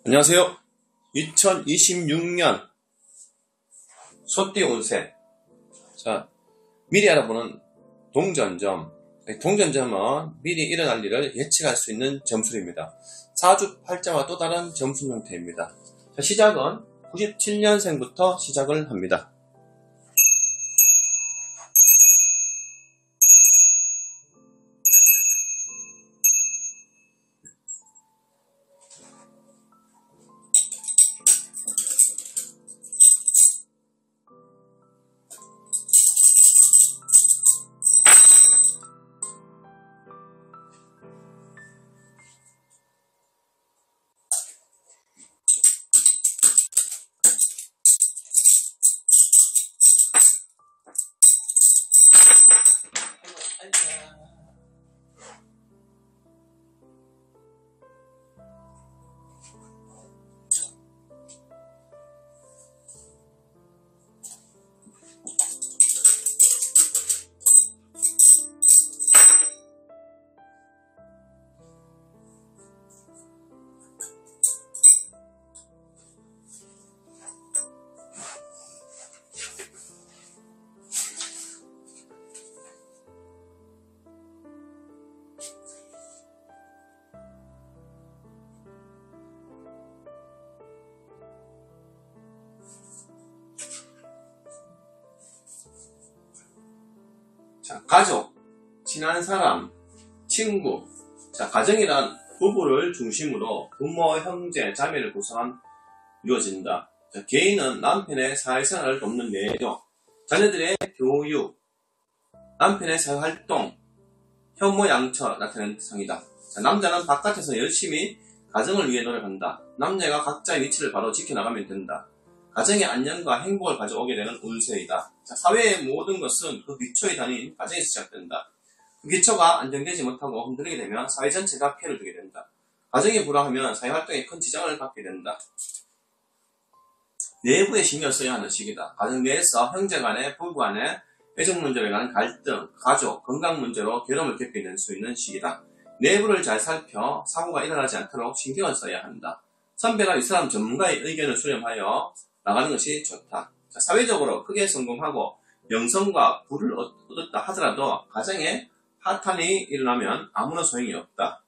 안녕하세요. 2026년 소띠 운세. 자, 미리 알아보는 동전점. 동전점은 미리 일어날 일을 예측할 수 있는 점술입니다. 사주 팔자와 또 다른 점술 형태입니다. 자, 시작은 97년생부터 시작을 합니다. 자, 가족, 친한 사람, 친구. 자, 가정이란 부부를 중심으로 부모, 형제, 자매를 구성한 이루어진다. 자, 개인은 남편의 사회생활을 돕는 내용, 자녀들의 교육, 남편의 사회활동, 현모양처 나타내는 성이다. 자, 남자는 바깥에서 열심히 가정을 위해 노력한다. 남녀가 각자의 위치를 바로 지켜나가면 된다. 가정의 안녕과 행복을 가져오게 되는 운세이다. 자, 사회의 모든 것은 그 기초에 다닌 가정에서 시작된다. 그 기초가 안정되지 못하고 흔들리게 되면 사회 전체가 피해를 주게 된다. 가정이 불화하면 사회활동에 큰 지장을 받게 된다. 내부에 신경 써야 하는 시기다. 가정 내에서 형제 간에, 부부 간에 애정 문제로 인한 갈등, 가족, 건강 문제로 괴로움을 겪게 될 수 있는 시기다. 내부를 잘 살펴 사고가 일어나지 않도록 신경을 써야 한다. 선배나 이 사람 전문가의 의견을 수렴하여 나가는 것이 좋다. 자, 사회적으로 크게 성공하고 명성과 부를 얻었다 하더라도 가정에 파탄이 일어나면 아무런 소용이 없다.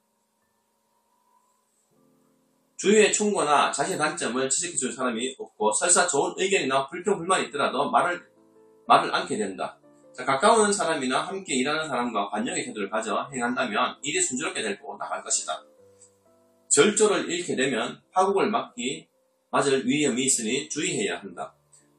주위의 충고나 자신의 단점을 지적해줄 사람이 없고 설사 좋은 의견이나 불평불만이 있더라도 말을 않게 된다. 자, 가까운 사람이나 함께 일하는 사람과 관용의 태도를 가져 행한다면 일이 순조롭게 되고 나갈 것이다. 절조를 잃게 되면 파국을 맞을 위험이 있으니 주의해야 한다.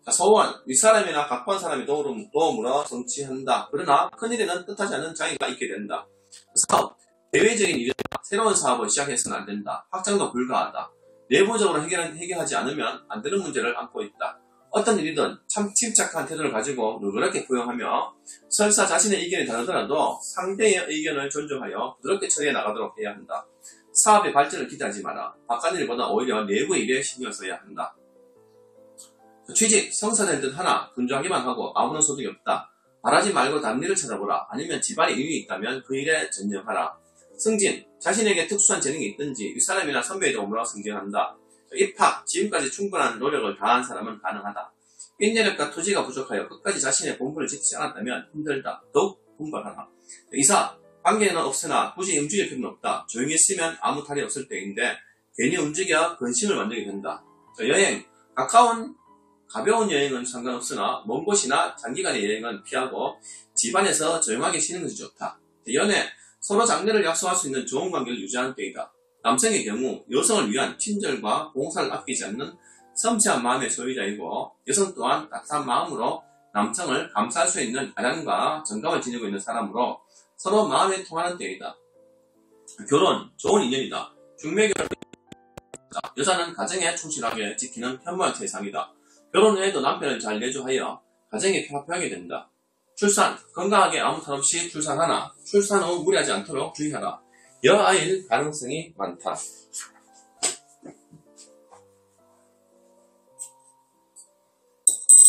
자, 소원, 윗사람이나 가까운 사람의 도움으로 성취한다. 그러나 큰일에는 뜻하지 않은 장애가 있게 된다. 사업, 대외적인 일이나 새로운 사업을 시작해서는 안 된다. 확장도 불가하다. 내부적으로 해결하지 않으면 안 되는 문제를 안고 있다. 어떤 일이든 참 침착한 태도를 가지고 누그럽게 포용하며 설사 자신의 의견이 다르더라도 상대의 의견을 존중하여 부드럽게 처리해 나가도록 해야 한다. 사업의 발전을 기대하지 마라. 바깥 일보다 오히려 내부의 일에 신경 써야 한다. 취직, 성사된 듯 하나 분주하기만 하고 아무런 소득이 없다. 바라지 말고 다른 일을 찾아보라. 아니면 집안에 일이 있다면 그 일에 전념하라. 승진, 자신에게 특수한 재능이 있든지 윗사람이나 선배의 도움으로 승진한다. 입학, 지금까지 충분한 노력을 다한 사람은 가능하다. 인내력과 토지가 부족하여 끝까지 자신의 본분을 지키지 않았다면 힘들다. 더욱 분발하라. 이사, 관계는 없으나 굳이 움직일 필요는 없다. 조용히 있으면 아무 탈이 없을 때인데 괜히 움직여 근심을 만들게 된다. 여행, 가벼운 여행은 상관없으나 먼 곳이나 장기간의 여행은 피하고 집안에서 조용하게 쉬는 것이 좋다. 연애, 서로 장래를 약속할 수 있는 좋은 관계를 유지하는 때이다. 남성의 경우 여성을 위한 친절과 봉사를 아끼지 않는 섬세한 마음의 소유자이고 여성 또한 따뜻한 마음으로 남성을 감싸할 수 있는 아량과 정감을 지니고 있는 사람으로 서로 마음이 통하는 때이다. 결혼, 좋은 인연이다. 중매결, 여자는 가정에 충실하게 지키는 현모양 세상이다. 결혼 후에도 남편을 잘 내조하여 가정에 편하게 된다. 출산, 건강하게 아무 탈 없이 출산하나 출산 후 무리하지 않도록 주의하라. 여아일 가능성이 많다.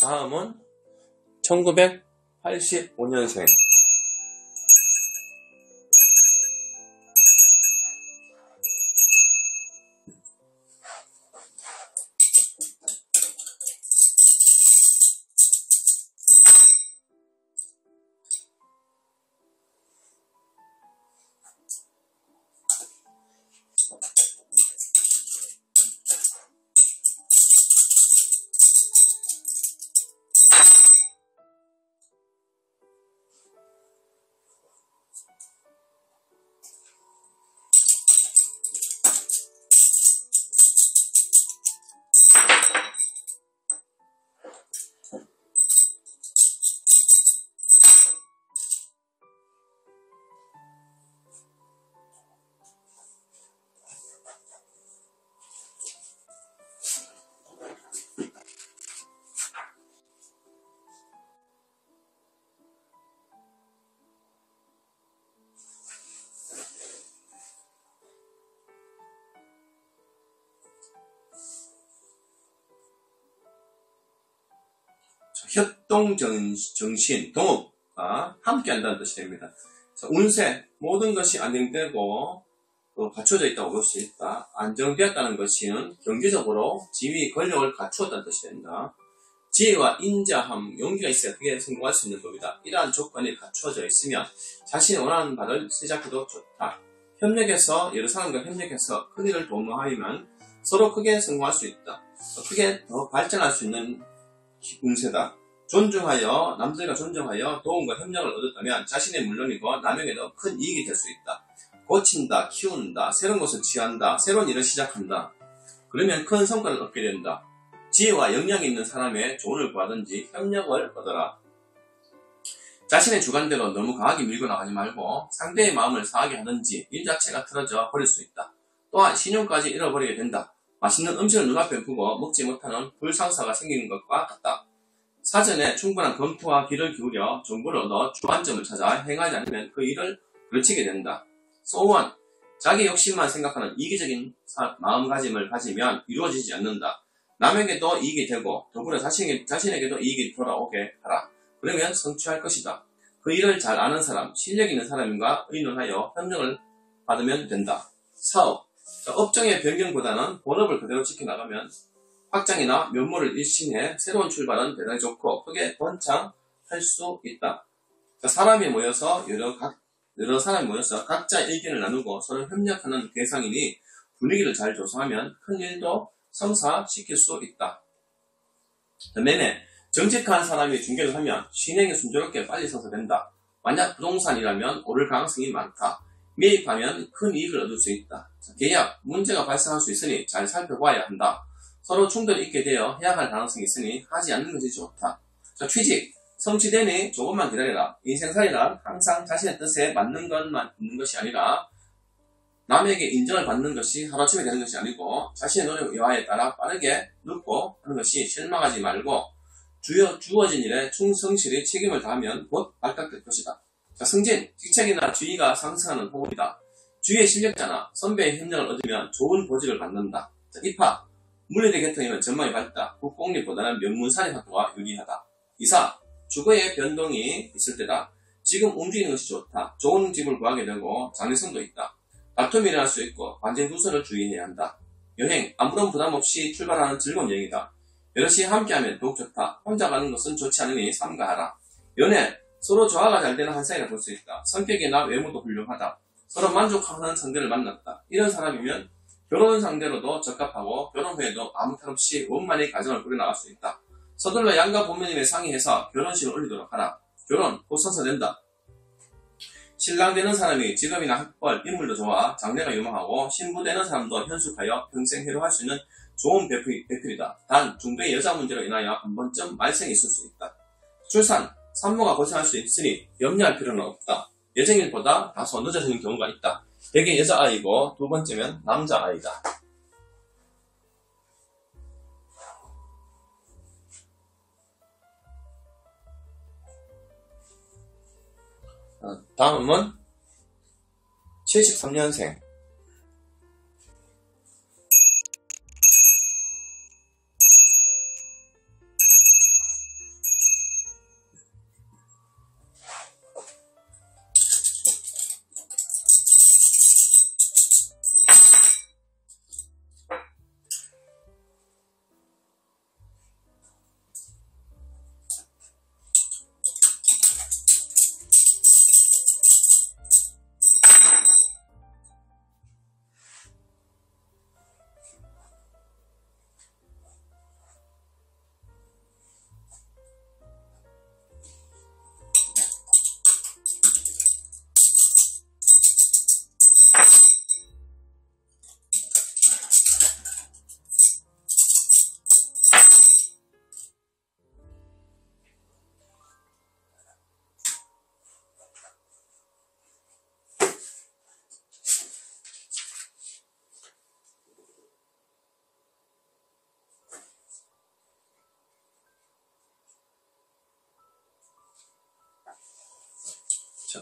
다음은 1985년생. 협동정신, 동업과 함께한다는 뜻이 됩니다. 자, 운세, 모든 것이 안정되고 갖춰져 있다고 볼 수 있다. 안정되었다는 것은 경제적으로 지위, 권력을 갖추었다는 뜻이 된다. 지혜와 인자함, 용기가 있어야 그게 성공할 수 있는 법이다. 이러한 조건이 갖추어져 있으면 자신이 원하는 바를 시작해도 좋다. 협력해서, 여러 사람과 협력해서 큰 일을 도모하면 서로 크게 성공할 수 있다. 크게 더 발전할 수 있는 운세다. 존중하여, 남들과 존중하여 도움과 협력을 얻었다면 자신의 물론이고 남에게도 큰 이익이 될 수 있다. 고친다, 키운다, 새로운 것을 취한다, 새로운 일을 시작한다. 그러면 큰 성과를 얻게 된다. 지혜와 역량이 있는 사람의 조언을 구하든지 협력을 얻어라. 자신의 주관대로 너무 강하게 밀고 나가지 말고 상대의 마음을 상하게 하든지 일 자체가 틀어져 버릴 수 있다. 또한 신용까지 잃어버리게 된다. 맛있는 음식을 눈앞에 두고 먹지 못하는 불상사가 생기는 것과 같다. 사전에 충분한 검토와 귀를 기울여 정보를 얻어 주안점을 찾아 행하지 않으면 그 일을 그르치게 된다. 소원, 자기 욕심만 생각하는 이기적인 마음가짐을 가지면 이루어지지 않는다. 남에게도 이익이 되고 더불어 자신에게도 이익이 돌아오게 하라. 그러면 성취할 것이다. 그 일을 잘 아는 사람, 실력 있는 사람과 의논하여 협력을 받으면 된다. 사업, 업종의 변경보다는 본업을 그대로 지켜나가면 확장이나 면모를 일신해 새로운 출발은 대단히 좋고 크게 번창할 수 있다. 사람이 모여서 여러 사람이 모여서 각자의 의견을 나누고 서로 협력하는 대상이니 분위기를 잘 조성하면 큰 일도 성사시킬 수 있다. 매매, 정직한 사람이 중개를 하면 신행이 순조롭게 빨리 성사된다. 만약 부동산이라면 오를 가능성이 많다. 매입하면 큰 이익을 얻을 수 있다. 계약, 문제가 발생할 수 있으니 잘 살펴봐야 한다. 서로 충돌이 있게 되어 해야 할 가능성이 있으니 하지 않는 것이 좋다. 취직, 성취되니 조금만 기다려라. 인생살이란 항상 자신의 뜻에 맞는 것만 있는 것이 아니라 남에게 인정을 받는 것이 하루아침에 되는 것이 아니고 자신의 노력 여하에 따라 빠르게 늙고 하는 것이 실망하지 말고 주어진 일에 충성실히 책임을 다하면 곧 발각될 것이다. 승진, 직책이나 지위가 상승하는 호흡이다. 주위의 실력자나 선배의 협력을 얻으면 좋은 보직을 받는다. 입학, 물리대 계통이면 전망이 밝다. 국공립보다는 명문사립 학교가 유리하다. 이사, 주거의 변동이 있을 때다. 지금 움직이는 것이 좋다. 좋은 집을 구하게 되고 장래성도 있다. 다툼이 일어날 수 있고 관제구설을 주의해야 한다. 여행, 아무런 부담 없이 출발하는 즐거운 여행이다. 여럿이 함께하면 더욱 좋다. 혼자 가는 것은 좋지 않으니 삼가하라. 연애, 서로 조화가 잘 되는 한 사이라 볼 수 있다. 성격이나 외모도 훌륭하다. 서로 만족하는 상대를 만났다. 이런 사람이면 결혼 상대로도 적합하고 결혼 후에도 아무 탈 없이 원만히 가정을 꾸려나갈 수 있다. 서둘러 양가 부모님에 상의해서 결혼식을 올리도록 하라. 결혼 곧 성사된다. 신랑 되는 사람이 직업이나 학벌, 인물도 좋아 장래가 유망하고 신부 되는 사람도 현숙하여 평생 해로할 수 있는 좋은 배필이다. 단 중도의 여자 문제로 인하여 한 번쯤 말썽이 있을 수 있다. 출산, 산모가 고생할 수 있으니 염려할 필요는 없다. 예정일보다 다소 늦어지는 경우가 있다. 대개 여자아이고 두 번째면 남자아이다. 다음은 73년생.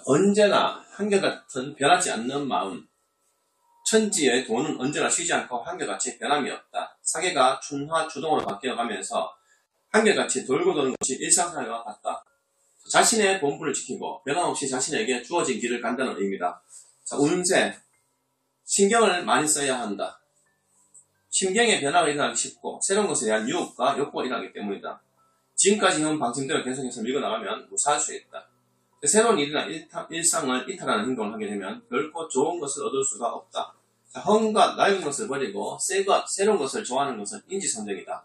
언제나 한결같은 변하지 않는 마음. 천지의 돈은 언제나 쉬지 않고 한결같이 변함이 없다. 사계가 춘화 추동으로 바뀌어가면서 한결같이 돌고 도는 것이 일상생활과 같다. 자신의 본분을 지키고 변함없이 자신에게 주어진 길을 간다는 의미다. 자, 운세. 신경을 많이 써야 한다. 심경의 변화가 일어나기 쉽고 새로운 것에 대한 유혹과 욕구가 일어나기 때문이다. 지금까지 해온 방침대로 계속해서 밀고나가면 무사할 수 있다. 새로운 일이나 일상을 이탈하는 행동을 하게 되면 결코 좋은 것을 얻을 수가 없다. 자, 험과 낡은 것을 버리고 새로운 것을 좋아하는 것은 인지선정이다.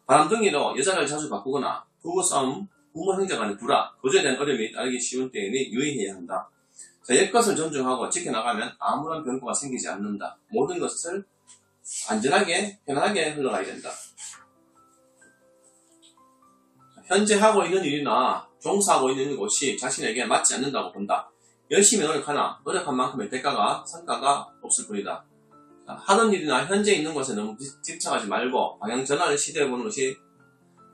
바람둥이로 여자를 자주 바꾸거나 부부싸움, 부모 형제 간의 불화, 거주에 대한 어려움이 따르기 쉬운 때에는 유의해야 한다. 자, 옛것을 존중하고 지켜나가면 아무런 변화가 생기지 않는다. 모든 것을 안전하게, 편안하게 흘러가야 된다. 현재 하고 있는 일이나 종사하고 있는 것이 자신에게 맞지 않는다고 본다. 열심히 노력하나 노력한 만큼의 성과가 없을 뿐이다. 하던 일이나 현재 있는 것에 너무 집착하지 말고 방향 전환을 시도해보는 것이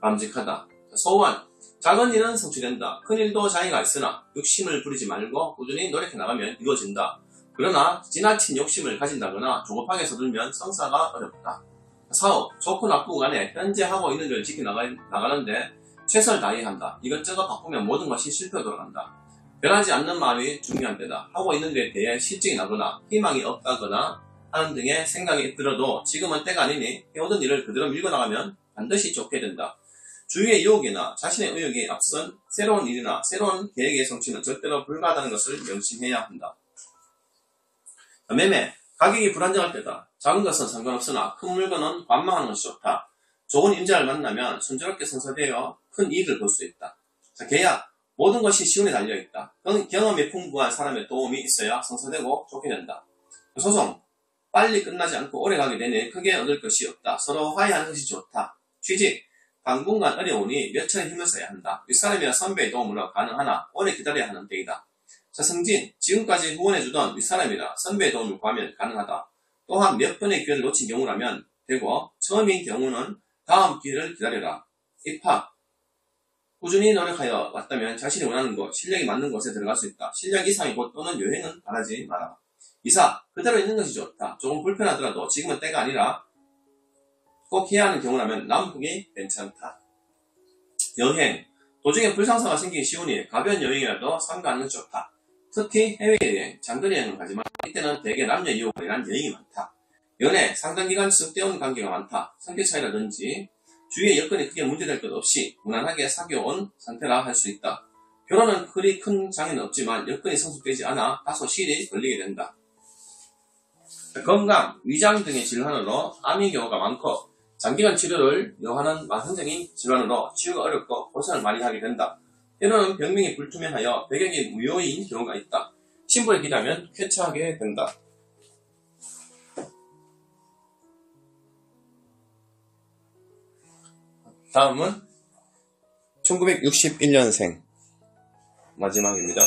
바람직하다. 소원. 작은 일은 성취된다. 큰 일도 장애가 있으나 욕심을 부리지 말고 꾸준히 노력해 나가면 이루어진다. 그러나 지나친 욕심을 가진다거나 조급하게 서둘면 성사가 어렵다. 사업. 좋고 나쁘고 간에 현재 하고 있는 일을 지켜나가는데 최선을 다해야 한다. 이것저것 바꾸면 모든 것이 실패로 돌아간다. 변하지 않는 마음이 중요한 때다. 하고 있는 일에 대해 실증이 나거나 희망이 없다거나 하는 등의 생각이 들어도 지금은 때가 아니니 해오던 일을 그대로 밀고 나가면 반드시 좋게 된다. 주위의 유혹이나 자신의 의욕에 앞선 새로운 일이나 새로운 계획의 성취는 절대로 불가하다는 것을 명심해야 한다. 매매. 가격이 불안정할 때다. 작은 것은 상관없으나 큰 물건은 관망하는 것이 좋다. 좋은 임자를 만나면 순조롭게 성사되어 큰 이익을 볼 수 있다. 자, 계약. 모든 것이 시운에 달려있다. 경험이 풍부한 사람의 도움이 있어야 성사되고 좋게 된다. 소송. 빨리 끝나지 않고 오래 가게 되니 크게 얻을 것이 없다. 서로 화해하는 것이 좋다. 취직. 당분간 어려우니 몇 차례 힘을 써야 한다. 윗사람이나 선배의 도움으로 가능하나 오래 기다려야 하는 때이다. 자, 승진. 지금까지 후원해주던 윗사람이나 선배의 도움을 구하면 가능하다. 또한 몇 번의 기회를 놓친 경우라면 되고 처음인 경우는 다음 기회를 기다려라. 입학. 꾸준히 노력하여 왔다면 자신이 원하는 것, 실력이 맞는 곳에 들어갈 수 있다. 실력 이상이 곧 또는 여행은 바라지 마라. 이사. 그대로 있는 것이 좋다. 조금 불편하더라도 지금은 때가 아니라 꼭 해야 하는 경우라면 남북이 괜찮다. 여행. 도중에 불상사가 생기기 쉬우니 가벼운 여행이라도 삼가하는 것이 좋다. 특히 해외여행, 장거리여행은 가지만 이때는 대개 남녀 이용을 위한 여행이 많다. 연애. 상당기간 지속되어온 관계가 많다. 성격 차이라든지 주위의 여건이 크게 문제될 것 없이 무난하게 사귀어온 상태라 할 수 있다. 결혼은 그리 큰 장애는 없지만 여건이 성숙되지 않아 다소 시일이 걸리게 된다. 건강, 위장 등의 질환으로 암의 경우가 많고 장기간 치료를 요하는 만성적인 질환으로 치유가 어렵고 고생을 많이 하게 된다. 때로는 병명이 불투명하여 배경이 무효인 경우가 있다. 심부를 기다면 쾌차하게 된다. 다음은 1961년생 마지막입니다.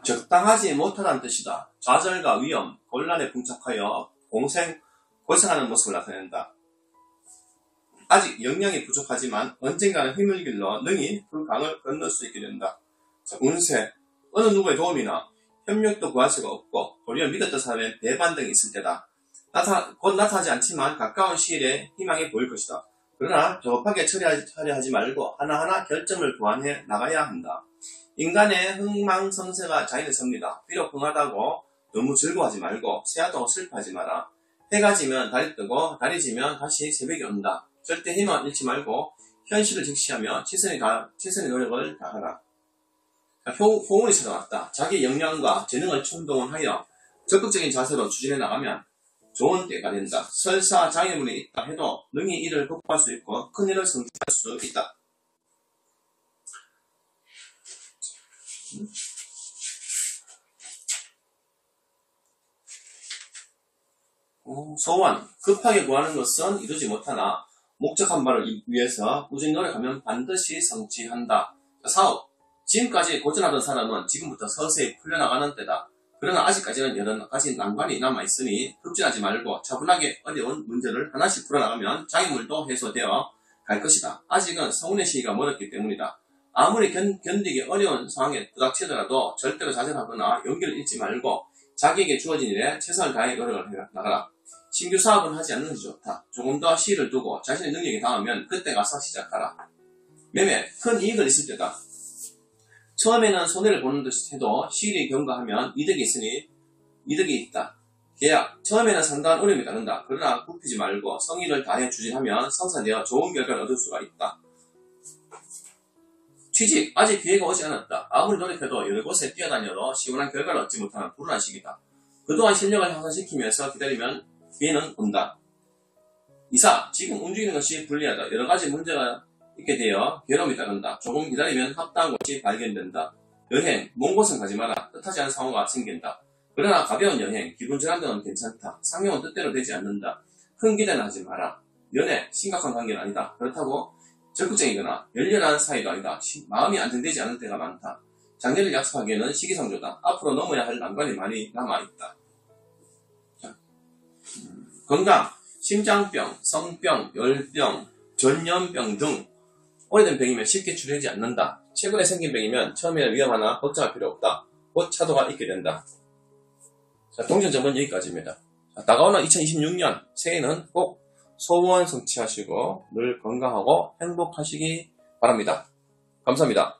적당하지 못하다는 뜻이다. 좌절과 위험, 곤란에 봉착하여 고생하는 모습을 나타낸다. 아직 역량이 부족하지만 언젠가는 힘을 길러 능히 그 강을 건널 수 있게 된다. 자, 운세. 어느 누구의 도움이나 협력도 구할 수가 없고 도리어 믿었던 사람의 배반등이 있을 때다. 곧 나타나지 않지만 가까운 시일에 희망이 보일 것이다. 그러나 조급하게 처리하지 말고 하나하나 결정을 보완해 나가야 한다. 인간의 흥망성쇠가 자연의 섭니다. 비록 흥하다고 너무 즐거워하지 말고 새하다고 슬퍼하지 마라. 해가 지면 달이 뜨고 달이 지면 다시 새벽이 온다. 절대 희망을 잃지 말고 현실을 직시하며 최선의 노력을 다하라. 호응이 찾아왔다. 자기 역량과 재능을 총동원하여 적극적인 자세로 추진해 나가면 좋은 때가 된다. 설사 장애물이 있다 해도 능히 이를 극복할 수 있고 큰 일을 성취할 수 있다. 소원, 급하게 구하는 것은 이루지 못하나 목적한 바를 위해서 꾸준히 노력하면 반드시 성취한다. 사업, 지금까지 고전하던 사람은 지금부터 서서히 풀려나가는 때다. 그러나 아직까지는 여러 가지 난관이 남아있으니 급진하지 말고 차분하게 어려운 문제를 하나씩 풀어나가면 장애물도 해소되어 갈 것이다. 아직은 성운의 시기가 멀었기 때문이다. 아무리 견디기 어려운 상황에 부닥치더라도 절대로 좌절하거나 용기를 잃지 말고 자기에게 주어진 일에 최선을 다해 노력을 해 나가라. 신규 사업은 하지 않는 것이 좋다. 조금 더 시일을 두고 자신의 능력이 닿으면 그때 가서 시작하라. 매매, 큰 이익을 있을 때다. 처음에는 손해를 보는 듯 해도 시일이 경과하면 이득이 있으니 이득이 있다. 계약, 처음에는 상당한 어려움이 따른다. 그러나 굽히지 말고 성의를 다해 추진하면 성사되어 좋은 결과를 얻을 수가 있다. 취직, 아직 기회가 오지 않았다. 아무리 노력해도 여러 곳에 뛰어다녀도 시원한 결과를 얻지 못하는 불운한 시기다. 그동안 실력을 향상시키면서 기다리면 기회는 온다. 이사, 지금 움직이는 것이 불리하다. 여러 가지 문제가 있게 되어 괴로움이 따른다. 조금 기다리면 합당한 곳이 발견된다. 여행, 먼 곳은 가지 마라. 뜻하지 않은 상황가 생긴다. 그러나 가벼운 여행, 기분 전환등은 괜찮다. 상용은 뜻대로 되지 않는다. 큰 기대는 하지 마라. 연애, 심각한 관계는 아니다. 그렇다고 적극적이거나 열렬한 사이도 아니다. 마음이 안정되지 않을 때가 많다. 장래를 약속하기에는 시기상조다. 앞으로 넘어야 할 난관이 많이 남아있다. 건강, 심장병, 성병, 열병, 전염병 등 오래된 병이면 쉽게 치료되지 않는다. 최근에 생긴 병이면 처음에는 위험하나 걱정할 필요 없다. 곧 차도가 있게 된다. 자, 동전점은 여기까지입니다. 자, 다가오는 2026년 새해는 꼭 소원 성취하시고 늘 건강하고 행복하시기 바랍니다. 감사합니다.